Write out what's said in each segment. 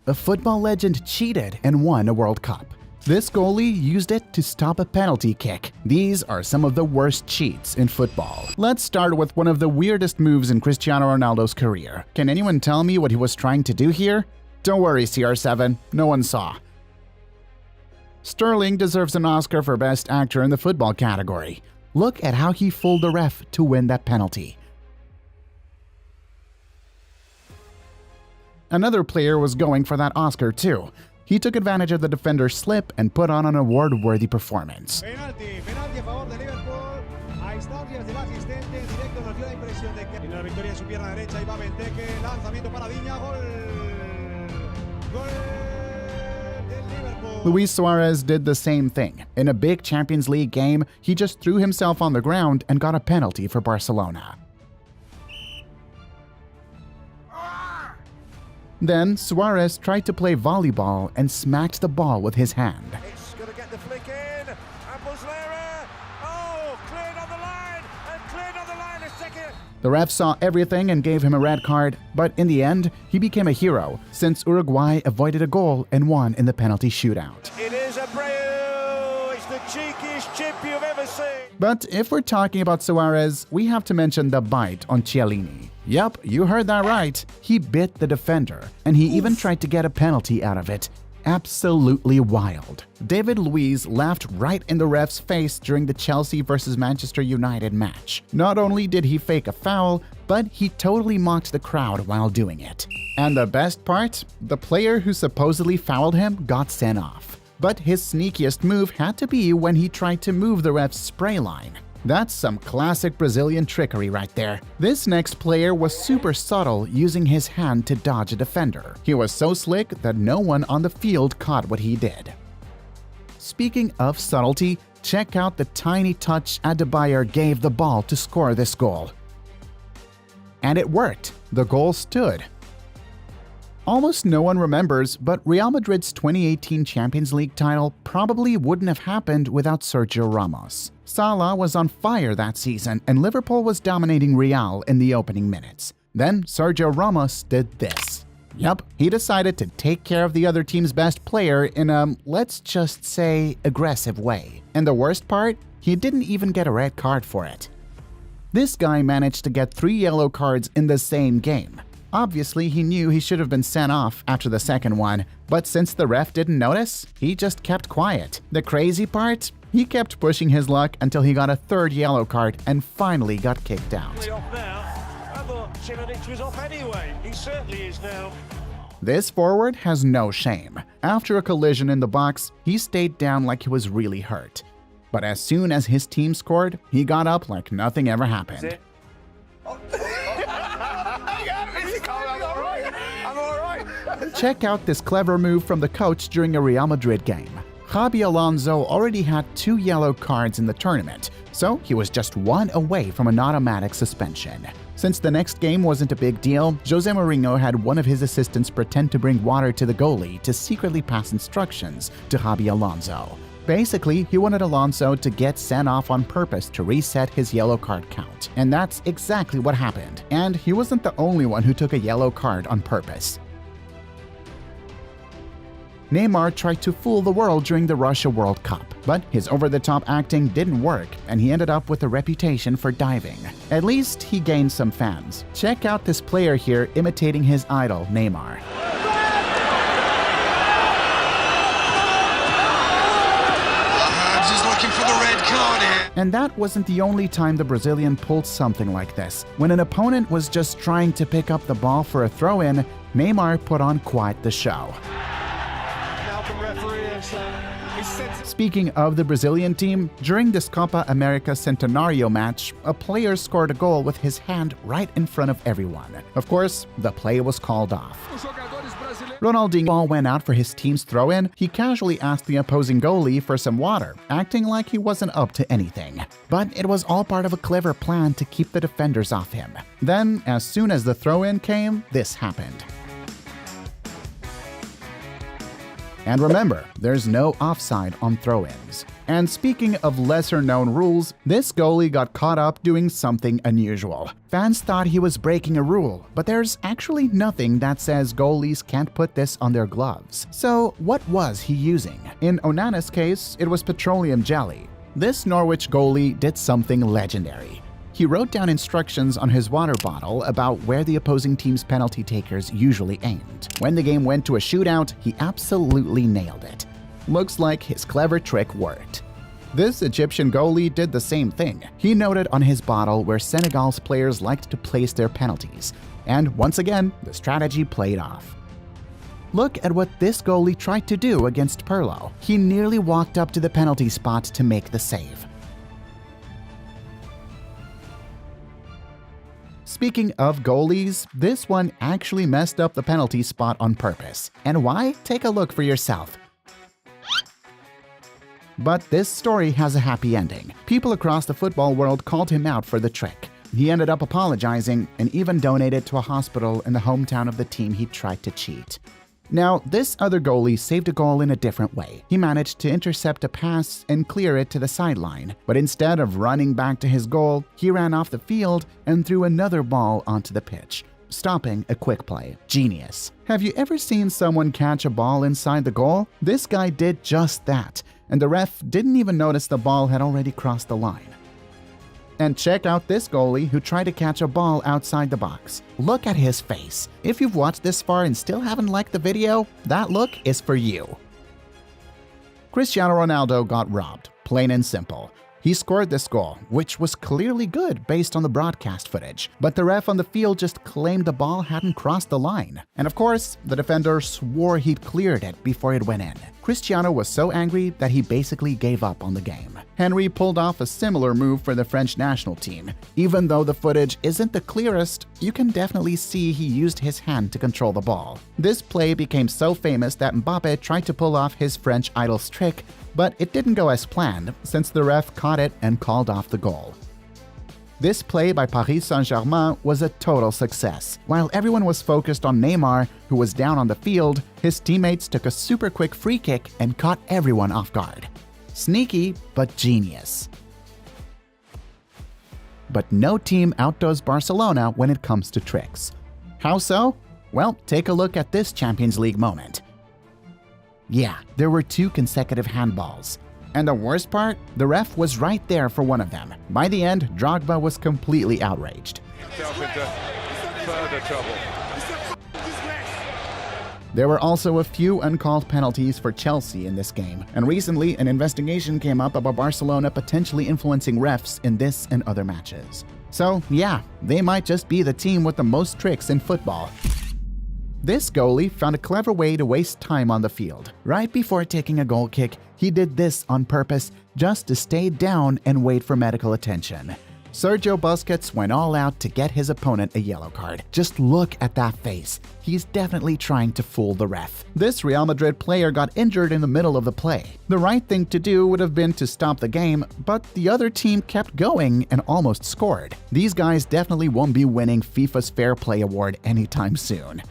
a football legend cheated and won a World Cup. This goalie used it to stop a penalty kick. These are some of the worst cheats in football. Let's start with one of the weirdest moves in Cristiano Ronaldo's career. Can anyone tell me what he was trying to do here? Don't worry, CR7, no one saw. Sterling deserves an Oscar for Best Actor in the football category. Look at how he fooled the ref to win that penalty. Another player was going for that Oscar too. He took advantage of the defender's slip and put on an award-worthy performance. Penalti a favor de Liverpool. A instancias del asistente, en directo nos dio la impresión de que tiene la victoria en su pierna derecha y va Benteke, lanzamiento para Viña, gol. Gol del Liverpool. Luis Suarez did the same thing. In a big Champions League game, he just threw himself on the ground and got a penalty for Barcelona. Then, Suarez tried to play volleyball and smacked the ball with his hand. It's going to get the flick in, and Muslera, cleared on the line, and cleared on the line a second. The ref saw everything and gave him a red card, but in the end, he became a hero since Uruguay avoided a goal and won in the penalty shootout. It is Abreu, it's the cheekiest chip you've ever seen. But if we're talking about Suarez, we have to mention the bite on Chiellini. Yep, you heard that right. He bit the defender, and he even tried to get a penalty out of it. Absolutely wild. David Luiz laughed right in the ref's face during the Chelsea vs Manchester United match. Not only did he fake a foul, but he totally mocked the crowd while doing it. And the best part? The player who supposedly fouled him got sent off. But his sneakiest move had to be when he tried to move the ref's spray line. That's some classic Brazilian trickery right there. This next player was super subtle, using his hand to dodge a defender. He was so slick that no one on the field caught what he did. Speaking of subtlety, check out the tiny touch Adebayor gave the ball to score this goal. And it worked. The goal stood. Almost no one remembers, but Real Madrid's 2018 Champions League title probably wouldn't have happened without Sergio Ramos. Salah was on fire that season, and Liverpool was dominating Real in the opening minutes. Then Sergio Ramos did this. Yup, he decided to take care of the other team's best player in a, let's just say, aggressive way. And the worst part? He didn't even get a red card for it. This guy managed to get 3 yellow cards in the same game. Obviously, he knew he should have been sent off after the second one, but since the ref didn't notice, he just kept quiet. The crazy part? He kept pushing his luck until he got a 3rd yellow card and finally got kicked out. This forward has no shame. After a collision in the box, he stayed down like he was really hurt. But as soon as his team scored, he got up like nothing ever happened. Check out this clever move from the coach during a Real Madrid game. Xabi Alonso already had 2 yellow cards in the tournament, so he was just 1 away from an automatic suspension. Since the next game wasn't a big deal, Jose Mourinho had one of his assistants pretend to bring water to the goalie to secretly pass instructions to Xabi Alonso. Basically, he wanted Alonso to get sent off on purpose to reset his yellow card count. And that's exactly what happened. And he wasn't the only one who took a yellow card on purpose. Neymar tried to fool the world during the Russia World Cup, but his over-the-top acting didn't work and he ended up with a reputation for diving. At least he gained some fans. Check out this player here imitating his idol, Neymar. And that wasn't the only time the Brazilian pulled something like this. When an opponent was just trying to pick up the ball for a throw-in, Neymar put on quite the show. Speaking of the Brazilian team, during this Copa America Centenario match, a player scored a goal with his hand right in front of everyone. Of course, the play was called off. Ronaldinho went out for his team's throw-in. He casually asked the opposing goalie for some water, acting like he wasn't up to anything. But it was all part of a clever plan to keep the defenders off him. Then, as soon as the throw-in came, this happened. And remember, there's no offside on throw-ins. And speaking of lesser-known rules, this goalie got caught up doing something unusual. Fans thought he was breaking a rule, but there's actually nothing that says goalies can't put this on their gloves. So what was he using? In Onana's case, it was petroleum jelly. This Norwich goalie did something legendary. He wrote down instructions on his water bottle about where the opposing team's penalty takers usually aimed. When the game went to a shootout, he absolutely nailed it. Looks like his clever trick worked. This Egyptian goalie did the same thing. He noted on his bottle where Senegal's players liked to place their penalties. And once again, the strategy played off. Look at what this goalie tried to do against Pirlo. He nearly walked up to the penalty spot to make the save. Speaking of goalies, this one actually messed up the penalty spot on purpose. And why? Take a look for yourself. But this story has a happy ending. People across the football world called him out for the trick. He ended up apologizing and even donated to a hospital in the hometown of the team he tried to cheat. Now, this other goalie saved a goal in a different way. He managed to intercept a pass and clear it to the sideline, but instead of running back to his goal, he ran off the field and threw another ball onto the pitch, stopping a quick play. Genius. Have you ever seen someone catch a ball inside the goal? This guy did just that, and the ref didn't even notice the ball had already crossed the line. And check out this goalie who tried to catch a ball outside the box. Look at his face. If you've watched this far and still haven't liked the video, that look is for you. Cristiano Ronaldo got robbed, plain and simple. He scored this goal, which was clearly good based on the broadcast footage, but the ref on the field just claimed the ball hadn't crossed the line. And of course, the defender swore he'd cleared it before it went in. Cristiano was so angry that he basically gave up on the game. Henry pulled off a similar move for the French national team. Even though the footage isn't the clearest, you can definitely see he used his hand to control the ball. This play became so famous that Mbappe tried to pull off his French idol's trick, but it didn't go as planned since the ref caught it and called off the goal. This play by Paris Saint-Germain was a total success. While everyone was focused on Neymar, who was down on the field, his teammates took a super quick free kick and caught everyone off guard. Sneaky, but genius. But no team outdoes Barcelona when it comes to tricks. How so? Well, take a look at this Champions League moment. Yeah, there were 2 consecutive handballs. And the worst part? The ref was right there for one of them. By the end, Drogba was completely outraged. Himself into further trouble. There were also a few uncalled penalties for Chelsea in this game, and recently an investigation came up about Barcelona potentially influencing refs in this and other matches. So yeah, they might just be the team with the most tricks in football. This goalie found a clever way to waste time on the field. Right before taking a goal kick, he did this on purpose just to stay down and wait for medical attention. Sergio Busquets went all out to get his opponent a yellow card. Just look at that face. He's definitely trying to fool the ref. This Real Madrid player got injured in the middle of the play. The right thing to do would have been to stop the game, but the other team kept going and almost scored. These guys definitely won't be winning FIFA's Fair Play Award anytime soon.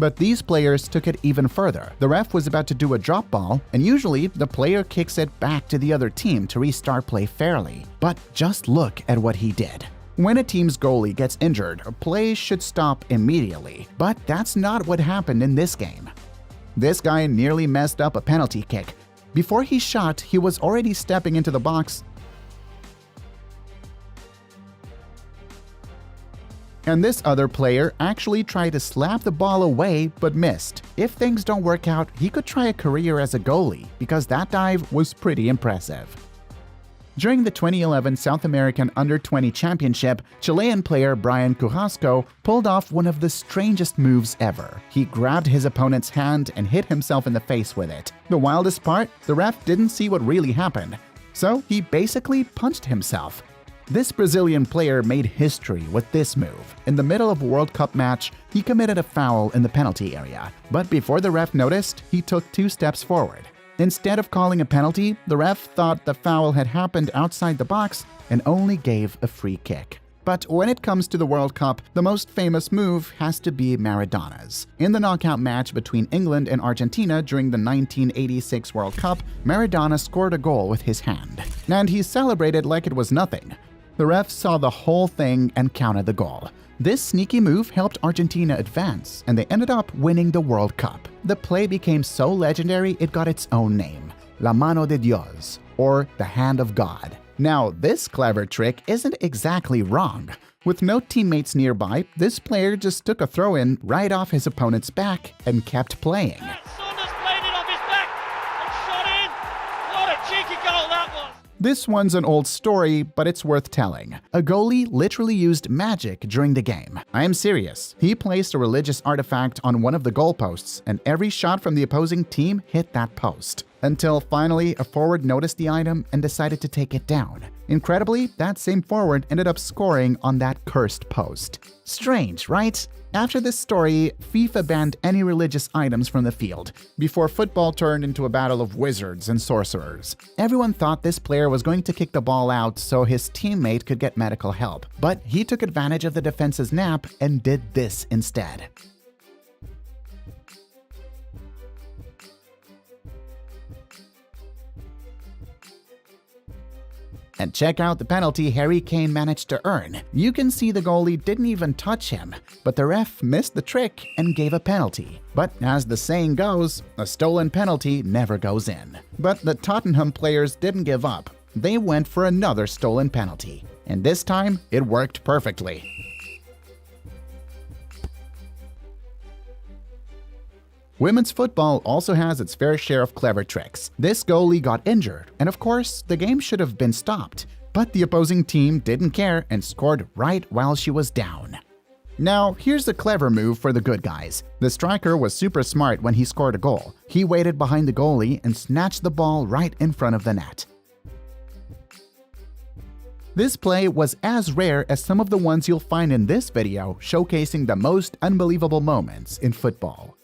But these players took it even further. The ref was about to do a drop ball, and usually the player kicks it back to the other team to restart play fairly. But just look at what he did. When a team's goalie gets injured, play should stop immediately. But that's not what happened in this game. This guy nearly messed up a penalty kick. Before he shot, he was already stepping into the box, and this other player actually tried to slap the ball away but missed. If things don't work out, he could try a career as a goalie because that dive was pretty impressive. During the 2011 South American Under-20 Championship, Chilean player Brian Carrasco pulled off one of the strangest moves ever. He grabbed his opponent's hand and hit himself in the face with it. The wildest part? The ref didn't see what really happened, so he basically punched himself. This Brazilian player made history with this move. In the middle of a World Cup match, he committed a foul in the penalty area, but before the ref noticed, he took 2 steps forward. Instead of calling a penalty, the ref thought the foul had happened outside the box and only gave a free kick. But when it comes to the World Cup, the most famous move has to be Maradona's. In the knockout match between England and Argentina during the 1986 World Cup, Maradona scored a goal with his hand, and he celebrated like it was nothing. The ref saw the whole thing and counted the goal. This sneaky move helped Argentina advance, and they ended up winning the World Cup. The play became so legendary it got its own name, La Mano de Dios, or the Hand of God. Now, this clever trick isn't exactly wrong. With no teammates nearby, this player just took a throw-in right off his opponent's back and kept playing. Saunders played it off his back and shot in. What a cheeky goal that was! This one's an old story, but it's worth telling. A goalie literally used magic during the game. I am serious. He placed a religious artifact on one of the goalposts, and every shot from the opposing team hit that post. Until finally, a forward noticed the item and decided to take it down. Incredibly, that same forward ended up scoring on that cursed post. Strange, right? After this story, FIFA banned any religious items from the field, before football turned into a battle of wizards and sorcerers. Everyone thought this player was going to kick the ball out so his teammate could get medical help, but he took advantage of the defense's nap and did this instead. And check out the penalty Harry Kane managed to earn. You can see the goalie didn't even touch him, but the ref missed the trick and gave a penalty. But as the saying goes, a stolen penalty never goes in. But the Tottenham players didn't give up. They went for another stolen penalty. And this time, it worked perfectly. Women's football also has its fair share of clever tricks. This goalie got injured, and of course, the game should have been stopped. But the opposing team didn't care and scored right while she was down. Now, here's a clever move for the good guys. The striker was super smart when he scored a goal. He waited behind the goalie and snatched the ball right in front of the net. This play was as rare as some of the ones you'll find in this video showcasing the most unbelievable moments in football.